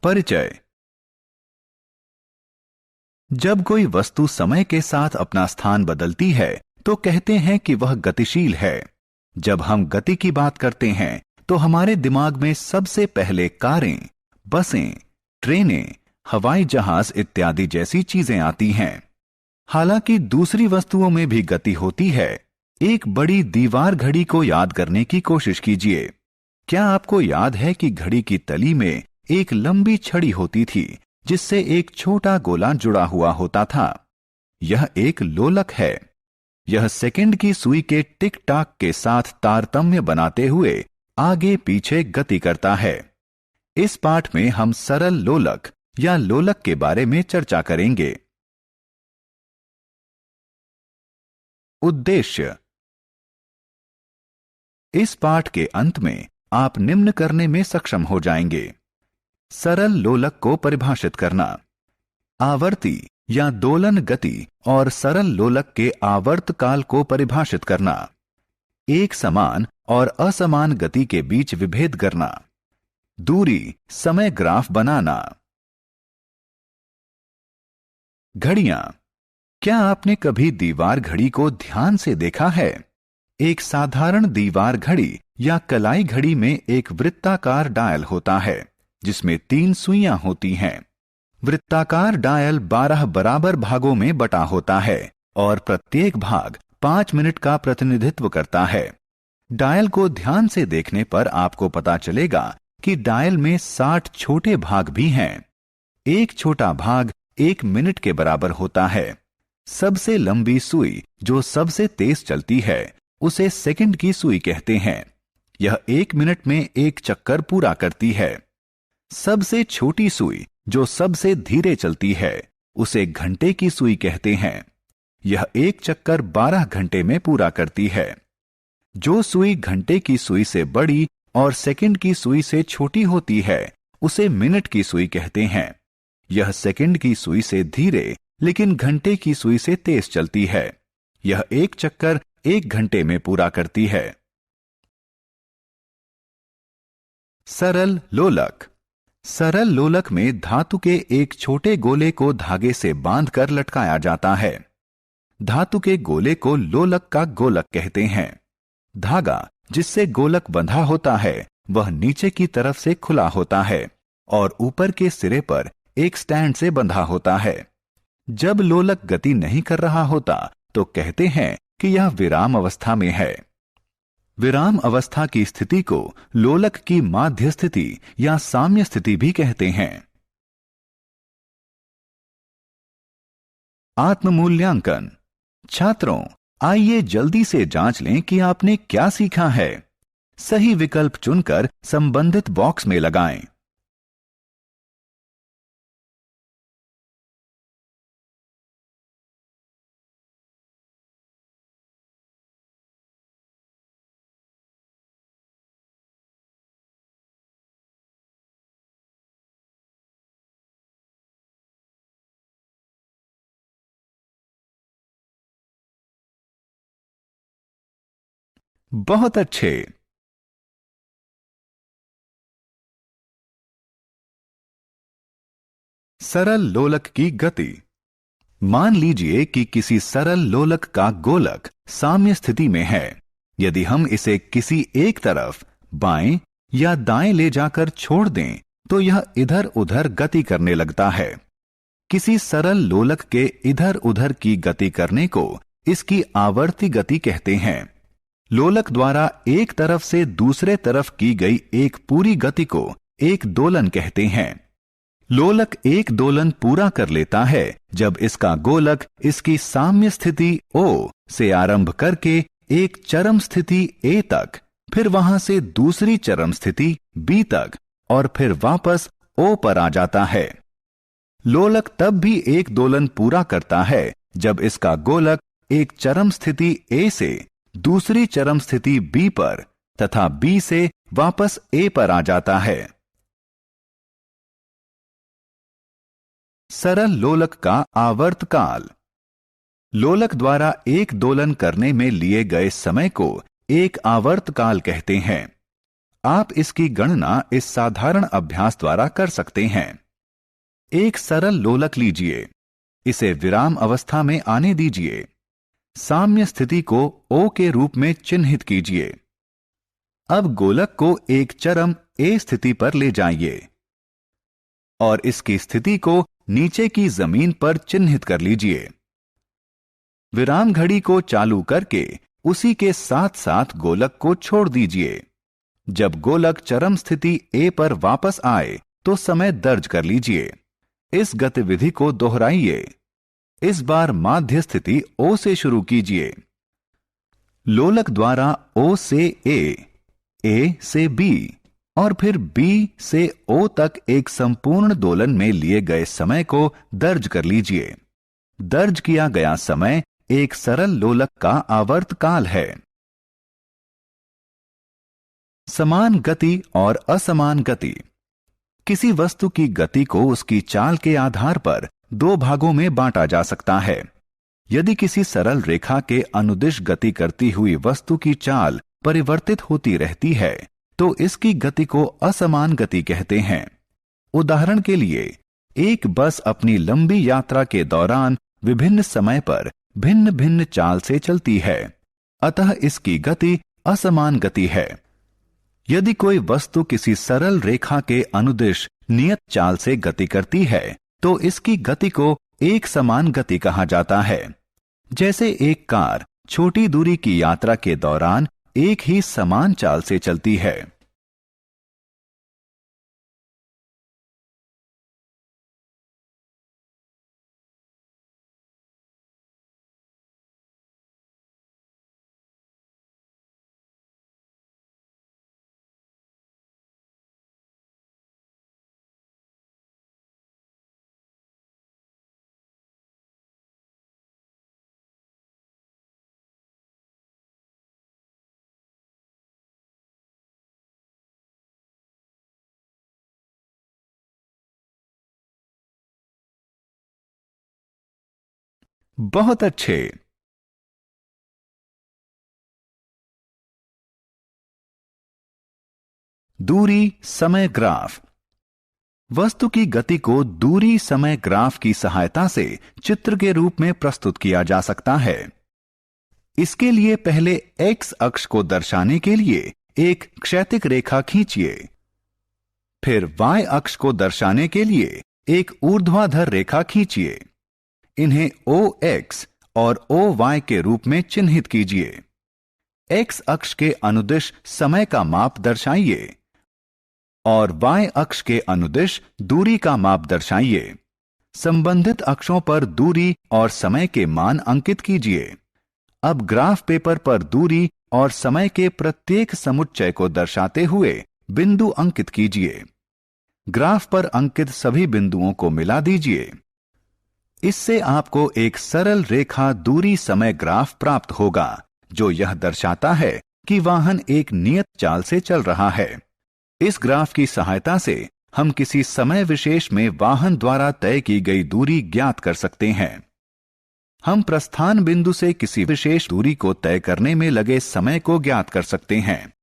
परिचय। जब कोई वस्तु समय के साथ अपना स्थान बदलती है तो कहते हैं कि वह गतिशील है। जब हम गति की बात करते हैं तो हमारे दिमाग में सबसे पहले कारें, बसें, ट्रेनें, हवाई जहाज इत्यादि जैसी चीजें आती हैं। हालांकि दूसरी वस्तुओं में भी गति होती है। एक बड़ी दीवार घड़ी को याद करने की कोशिश कीजिए। क्या आपको याद है कि घड़ी की तली में एक लंबी छड़ी होती थी जिससे एक छोटा गोला जुड़ा हुआ होता था? यह एक लोलक है। यह सेकंड की सुई के टिक टाक के साथ तारतम्य बनाते हुए आगे पीछे गति करता है। इस पाठ में हम सरल लोलक या लोलक के बारे में चर्चा करेंगे। उद्देश्य। इस पाठ के अंत में आप निम्न करने में सक्षम हो जाएंगे। सरल लोलक को परिभाषित करना, आवर्ती या दोलन गति और सरल लोलक के आवर्त काल को परिभाषित करना, एक समान और असमान गति के बीच विभेद करना, दूरी समय ग्राफ बनाना। घड़ियां। क्या आपने कभी दीवार घड़ी को ध्यान से देखा है? एक साधारण दीवार घड़ी या कलाई घड़ी में एक वृत्ताकार डायल होता है जिसमें 3 सुइयां होती हैं। वृत्ताकार डायल 12 बराबर भागों में बटा होता है और प्रत्येक भाग 5 मिनट का प्रतिनिधित्व करता है। डायल को ध्यान से देखने पर आपको पता चलेगा कि डायल में 60 छोटे भाग भी हैं। एक छोटा भाग 1 मिनट के बराबर होता है। सबसे लंबी सुई जो सबसे तेज चलती है उसे सेकंड की सुई कहते हैं। यह 1 मिनट में एक चक्कर पूरा करती है। सबसे छोटी सुई जो सबसे धीरे चलती है उसे घंटे की सुई कहते हैं। यह एक चक्कर 12 घंटे में पूरा करती है। जो सुई घंटे की सुई से बड़ी और सेकंड की सुई से छोटी होती है उसे मिनट की सुई कहते हैं। यह सेकंड की सुई से धीरे लेकिन घंटे की सुई से तेज चलती है। यह एक चक्कर 1 घंटे में पूरा करती है। सरल लोलक। सरल लोलक में धातु के एक छोटे गोले को धागे से बांधकर लटकाया जाता है। धातु के गोले को लोलक का गोलक कहते हैं। धागा जिससे गोलक बंधा होता है वह नीचे की तरफ से खुला होता है और ऊपर के सिरे पर एक स्टैंड से बंधा होता है। जब लोलक गति नहीं कर रहा होता तो कहते हैं कि यह विराम अवस्था में है। विराम अवस्था की स्थिति को लोलक की माध्य स्थिति या साम्य स्थिति भी कहते हैं। आत्ममूल्यांकन। छात्रों, आइए जल्दी से जांच लें कि आपने क्या सीखा है। सही विकल्प चुनकर संबंधित बॉक्स में लगाएं। बहुत अच्छे। सरल लोलक की गति। मान लीजिए कि किसी सरल लोलक का गोलक साम्य स्थिति में है। यदि हम इसे किसी एक तरफ बाएं या दाएं ले जाकर छोड़ दें तो यह इधर उधर गति करने लगता है। किसी सरल लोलक के इधर उधर की गति करने को इसकी आवर्ती गति कहते हैं। लोलक द्वारा एक तरफ से दूसरे तरफ की गई एक पूरी गति को एक दोलन कहते हैं। लोलक एक दोलन पूरा कर लेता है जब इसका गोलक इसकी साम्य स्थिति O से आरंभ करके एक चरम स्थिति A तक, फिर वहां से दूसरी चरम स्थिति B तक और फिर वापस O पर आ जाता है। लोलक तब भी एक दोलन पूरा करता है जब इसका गोलक एक चरम स्थिति A से दूसरी चरम स्थिति B पर तथा B से वापस A पर आ जाता है। सरल लोलक का आवर्तकाल। लोलक द्वारा एक दोलन करने में लिए गए समय को एक आवर्तकाल कहते हैं। आप इसकी गणना इस साधारण अभ्यास द्वारा कर सकते हैं। एक सरल लोलक लीजिए, इसे विराम अवस्था में आने दीजिए। साम्य स्थिति को O के रूप में चिन्हित कीजिए। अब गोलक को एक चरम A स्थिति पर ले जाइए और इसकी स्थिति को नीचे की जमीन पर चिन्हित कर लीजिए। विराम घड़ी को चालू करके उसी के साथ साथ गोलक को छोड़ दीजिए। जब गोलक चरम स्थिति A पर वापस आए तो समय दर्ज कर लीजिए। इस गतिविधि को दोहराइए। इस बार माध्य स्थिति O से शुरू कीजिए। लोलक द्वारा O से A से B और फिर B से O तक एक संपूर्ण दोलन में लिए गए समय को दर्ज कर लीजिए। दर्ज किया गया समय एक सरल लोलक का आवर्तकाल है। समान गति और असमान गति। किसी वस्तु की गति को उसकी चाल के आधार पर दो भागों में बांटा जा सकता है। यदि किसी सरल रेखा के अनुदिश गति करती हुई वस्तु की चाल परिवर्तित होती रहती है तो इसकी गति को असमान गति कहते हैं। उदाहरण के लिए, एक बस अपनी लंबी यात्रा के दौरान विभिन्न समय पर भिन्न भिन्न चाल से चलती है, अतः इसकी गति असमान गति है। यदि कोई वस्तु किसी सरल रेखा के अनुदिश नियत चाल से गति करती है तो इसकी गति को एक समान गति कहा जाता है। जैसे एक कार छोटी दूरी की यात्रा के दौरान एक ही समान चाल से चलती है। बहुत अच्छे। दूरी समय ग्राफ। वस्तु की गति को दूरी समय ग्राफ की सहायता से चित्र के रूप में प्रस्तुत किया जा सकता है। इसके लिए पहले x अक्ष को दर्शाने के लिए एक क्षैतिज रेखा खींचिए। फिर y अक्ष को दर्शाने के लिए एक ऊर्ध्वाधर रेखा खींचिए। इन्हें OX और OY के रूप में चिन्हित कीजिए। x अक्ष के अनुदिश समय का माप दर्शाइए और y अक्ष के अनुदिश दूरी का माप दर्शाइए। संबंधित अक्षों पर दूरी और समय के मान अंकित कीजिए। अब ग्राफ पेपर पर दूरी और समय के प्रत्येक समुच्चय को दर्शाते हुए बिंदु अंकित कीजिए। ग्राफ पर अंकित सभी बिंदुओं को मिला दीजिए। इससे आपको एक सरल रेखा दूरी समय ग्राफ प्राप्त होगा जो यह दर्शाता है कि वाहन एक नियत चाल से चल रहा है। इस ग्राफ की सहायता से हम किसी समय विशेष में वाहन द्वारा तय की गई दूरी ज्ञात कर सकते हैं। हम प्रस्थान बिंदु से किसी विशेष दूरी को तय करने में लगे समय को ज्ञात कर सकते हैं।